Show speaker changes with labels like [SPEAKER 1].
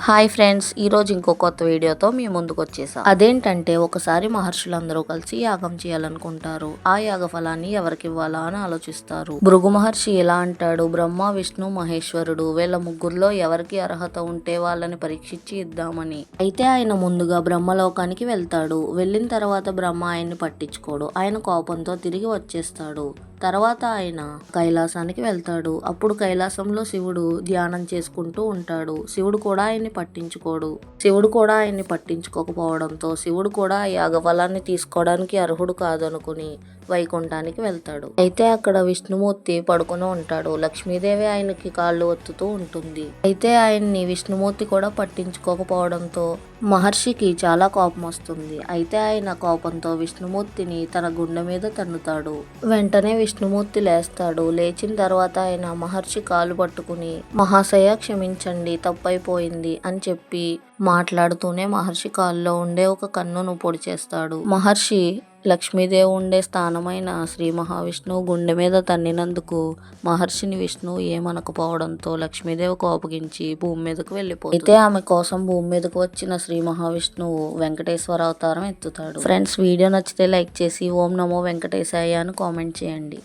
[SPEAKER 1] Hi friends, ఈరోజు ఇంకో కొత్త వీడియోతో మీ ముందుకు వచ్చేసా. అదేంటంటే ఒకసారి మహర్షులందరూ కలిసి యాగం చేయాలనుకుంటారు. ఆ యాగ ఫలాన్ని ఎవరికి ఇవ్వాలా అని ఆలోచిస్తారు. భృగు మహర్షి ఇలా అంటాడు, బ్రహ్మ విష్ణు మహేశ్వరుడు వీళ్ళ ముగ్గురులో ఎవరికి అర్హత ఉంటే వాళ్ళని పరీక్షించి ఇద్దామని. అయితే ఆయన ముందుగా బ్రహ్మలోకానికి వెళ్తాడు. వెళ్ళిన తర్వాత బ్రహ్మ ఆయన్ని పట్టించుకోడు. ఆయన కోపంతో తిరిగి వచ్చేస్తాడు. తర్వాత ఆయన కైలాసానికి వెళ్తాడు. అప్పుడు కైలాసంలో శివుడు ధ్యానం చేసుకుంటూ ఉంటాడు. శివుడు కూడా ఆయన్ని పట్టించుకోకపోవడంతో శివుడు కూడా యాగఫలాన్ని తీసుకోవడానికి అర్హుడు కాదనుకుని వైకుంఠానికి వెళ్తాడు. అయితే అక్కడ విష్ణుమూర్తి పడుకుని ఉంటాడు. లక్ష్మీదేవి ఆయనకి కాళ్ళు ఒత్తుతూ ఉంటుంది. అయితే ఆయన్ని విష్ణుమూర్తి కూడా పట్టించుకోకపోవడంతో మహర్షికి చాలా కోపం వస్తుంది. అయితే ఆయన కోపంతో విష్ణుమూర్తిని తన గుండె మీద తన్నుతాడు. వెంటనే విష్ణుమూర్తి లేస్తాడు. లేచిన తర్వాత ఆయన మహర్షి కాలు పట్టుకుని, మహాశయ క్షమించండి, తప్పైపోయింది అని చెప్పి మాట్లాడుతూనే మహర్షి కాల్లో ఉండే ఒక కన్నును పొడి చేస్తాడు. మహర్షి లక్ష్మీదేవి ఉండే స్థానమైన శ్రీ మహావిష్ణువు గుండె మీద తన్నినందుకు మహర్షిని విష్ణువు ఏమనకపోవడంతో లక్ష్మీదేవి కోపగించి భూమి మీదకు వెళ్ళిపోతుంది. అయితే ఆమె కోసం భూమి మీదకు వచ్చిన శ్రీ మహావిష్ణువు వెంకటేశ్వర అవతారం ఎత్తుతాడు. ఫ్రెండ్స్, వీడియో నచ్చితే లైక్ చేసి ఓం నమో వెంకటేశాయ అని కామెంట్ చేయండి.